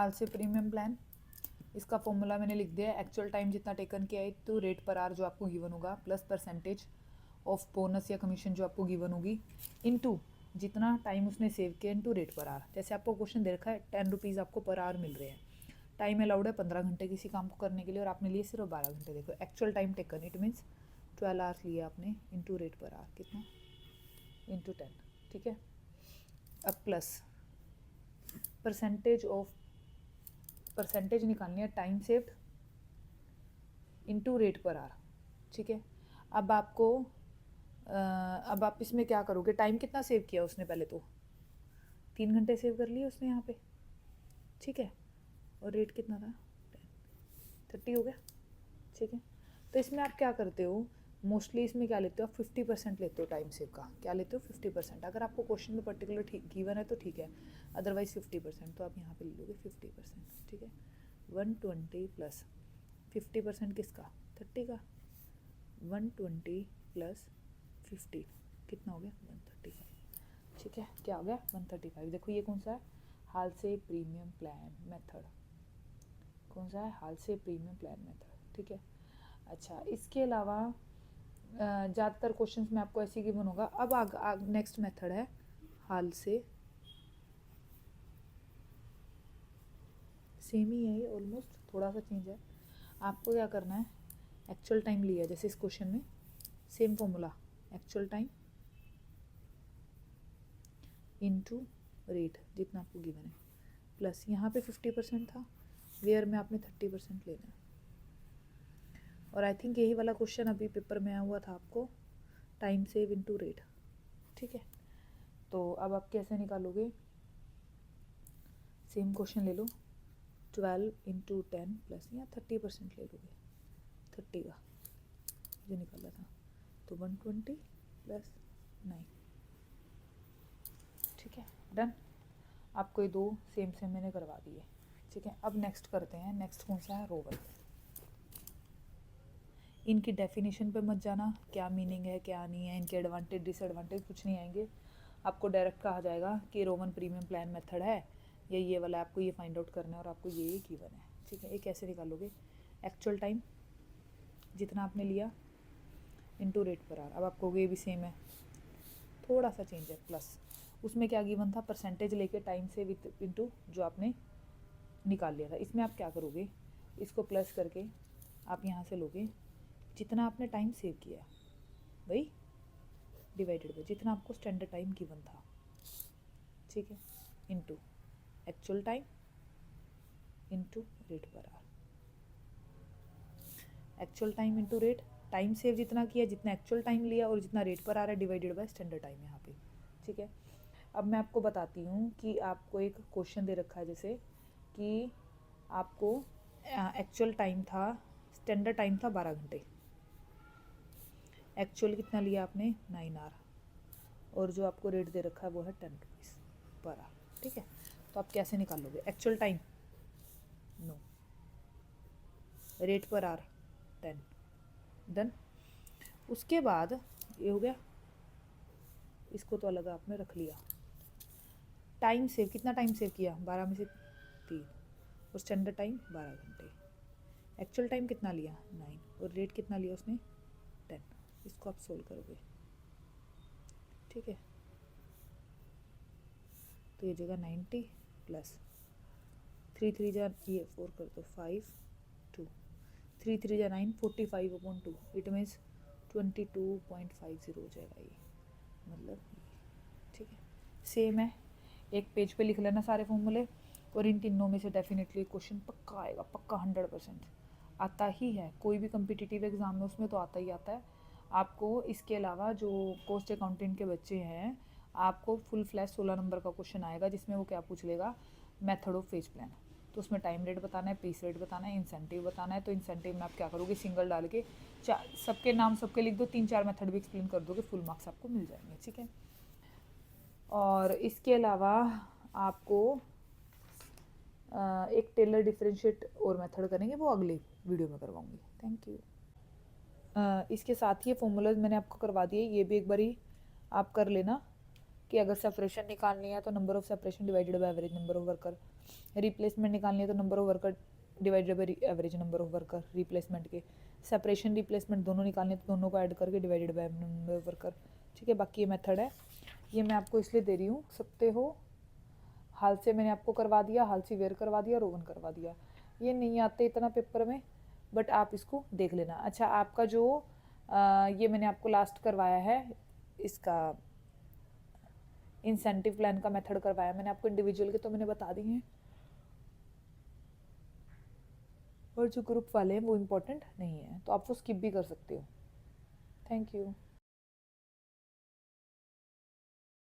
हाल से premium plan, इसका formula मैंने लिख दिया है। एक्चुअल टाइम जितना टेकन किया है तो रेट पर आर जो आपको गिवन होगा प्लस परसेंटेज ऑफ बोनस या कमीशन जो आपको गिवन होगी इनटू जितना टाइम उसने सेव किया इनटू रेट पर आर। जैसे आपको क्वेश्चन दे रखा है 10 रुपीज़ आपको पर आवर मिल रहे हैं, टाइम अलाउड है 15 घंटे किसी काम को करने के लिए और आपने लिए सिर्फ 12 घंटे। देखो actual time taken it means 12 hours लिए आपने इंटू रेट पर आवर कितना इंटू 10, ठीक है। अब प्लस परसेंटेज निकालनी है time saved into rate per our, ठीक है। अब आपको अब आप इसमें क्या करोगे, टाइम कितना सेव किया उसने, पहले तो 3 घंटे सेव कर लिए उसने यहाँ पे, ठीक है। और रेट कितना था 30 हो गया, ठीक है। तो इसमें आप क्या करते हो, मोस्टली इसमें क्या लेते हो आप 50% लेते हो टाइम सेव का। क्या लेते हो 50%। अगर आपको क्वेश्चन में पर्टिकुलर ठीक गिवन है तो ठीक है, अदरवाइज 50%। तो आप यहाँ पे ले लोगे 50%, ठीक है। 120 प्लस 50% किसका 30 का, 120 प्लस 50 कितना हो गया 135, ठीक है। क्या हो गया 135। देखो ये कौन सा है, हाल से प्रीमियम प्लान मेथड। कौन सा है, हाल से प्रीमियम प्लान मेथड, ठीक है। अच्छा, इसके अलावा ज़्यादातर क्वेश्चंस में आपको ऐसे गिवन होगा। अब नेक्स्ट मेथड है हाल से, सेम ही है ये ऑलमोस्ट, थोड़ा सा चेंज है। आपको क्या करना है, एक्चुअल टाइम लिया जैसे इस क्वेश्चन में, same formula actual time into rate जितना आपको गिवन है, प्लस यहाँ पे 50% था, वेयर में आपने 30% लेना है। और आई थिंक यही वाला क्वेश्चन अभी पेपर में आया हुआ था आपको, टाइम सेव इनटू रेट, ठीक है। तो अब आप कैसे निकालोगे, सेम क्वेश्चन ले लो, 12 इंटू 10 प्लस या 30% ले लोगे 30 का जो निकाला था, तो 120 प्लस 9, ठीक है, डन। आपको ये दो सेम सेम मैंने करवा दिए, ठीक है। अब नेक्स्ट करते हैं, नेक्स्ट कौन सा है, रोवन। इनकी डेफिनेशन पे मत जाना, क्या मीनिंग है क्या नहीं है, इनके एडवांटेज डिसएडवांटेज कुछ नहीं आएंगे। आपको डायरेक्ट कहा जाएगा कि रोमन प्रीमियम प्लान मेथड है ये वाला, आपको ये फाइंड आउट करना है और आपको ये गिवन है, ठीक है। ये कैसे निकालोगे, एक्चुअल टाइम जितना आपने लिया इनटू रेट पर आवर। अब आपको ये भी सेम है, थोड़ा सा चेंज है, प्लस उसमें क्या गिवन था, परसेंटेज लेके टाइम से विथ इनटू जो आपने निकाल लिया था। इसमें आप क्या करोगे, इसको प्लस करके आप यहाँ से लोगे जितना आपने टाइम सेव किया वही डिवाइडेड बाई जितना आपको स्टैंडर्ड टाइम गिवन था, ठीक है, into actual time into rate per our. Actual time into rate, time save जितना किया, जितना एक्चुअल टाइम लिया और जितना रेट पर आ रहा है डिवाइडेड बाय स्टैंडर्ड टाइम यहाँ पे, ठीक है। अब मैं आपको बताती हूँ कि आपको एक क्वेश्चन दे रखा है जैसे कि आपको एक्चुअल टाइम था, स्टैंडर्ड टाइम था 12 घंटे, एक्चुअल कितना लिया आपने 9 आवर, और जो आपको रेट दे रखा है वो है 10 रुपीज़ पर आवर, ठीक है। तो आप कैसे निकालोगे, actual time no, rate per hour 10, done. उसके बाद ये हो गया, इसको तो अलग आपने रख लिया। टाइम सेव, कितना टाइम सेव किया 12 में से 3, और स्टैंडर्ड टाइम 12 घंटे। एक्चुअल टाइम कितना लिया 9 और रेट कितना लिया उसने 10। इसको आप सोल्व करोगे, ठीक है। तो ये जगह 90 प्लस 3 3 जा ये 4 कर दो 5 2 3 3 जा 9 45/2, इट मीन्स 22.50 हो जाएगा ये, मतलब ठीक है। सेम है, एक पेज पे लिख लेना सारे फॉर्मूले, और इन तीनों में से डेफिनेटली क्वेश्चन पक्का आएगा, पक्का 100% आता ही है। कोई भी कम्पिटिटिव एग्जाम में उसमें तो आता ही आता है। आपको इसके अलावा जो कॉस्ट अकाउंटेंट के बच्चे हैं, आपको फुल फ्लैश 16 नंबर का क्वेश्चन आएगा जिसमें वो क्या पूछ लेगा, मेथड ऑफ फेज प्लान। तो उसमें टाइम रेट बताना है, पीस रेट बताना है, इंसेंटिव बताना है। तो इंसेंटिव में आप क्या करोगे, सिंगल डाल के सबके नाम सबके लिख दो, 3 4 मेथड भी एक्सप्लेन कर दोगे, फुल मार्क्स आपको मिल जाएंगे, ठीक है। और इसके अलावा आपको एक टेलर डिफरेंशिएट और मेथड करेंगे, वो अगले वीडियो में करवाऊंगी। Thank you. इसके साथ ही फॉर्मूलाज मैंने आपको करवा दिए, ये भी एक बारी आप कर लेना कि अगर सेपरेशन निकालनी है तो number of separation divided by average number of worker. Replacement निकालनी है तो number of worker divided by average number of worker replacement के। सेपरेशन रिप्लेसमेंट दोनों निकालने तो दोनों को ऐड करके divided by number of worker. ठीक है, बाकी ये मेथड है, ये मैं आपको इसलिए दे रही हूँ, सकते हो। हाल से मैंने आपको करवा दिया, हाल से वेयर करवा दिया, रोवन करवा दिया। ये नहीं आते इतना पेपर में, बट आप इसको देख लेना। अच्छा, आपका जो ये मैंने आपको लास्ट करवाया है, इसका इंसेंटिव प्लान का मेथड करवाया मैंने आपको, इंडिविजुअल के तो मैंने बता दिए हैं, और जो ग्रुप वाले हैं वो इम्पोर्टेंट नहीं है, तो आप वो स्किप भी कर सकते हो। Thank you.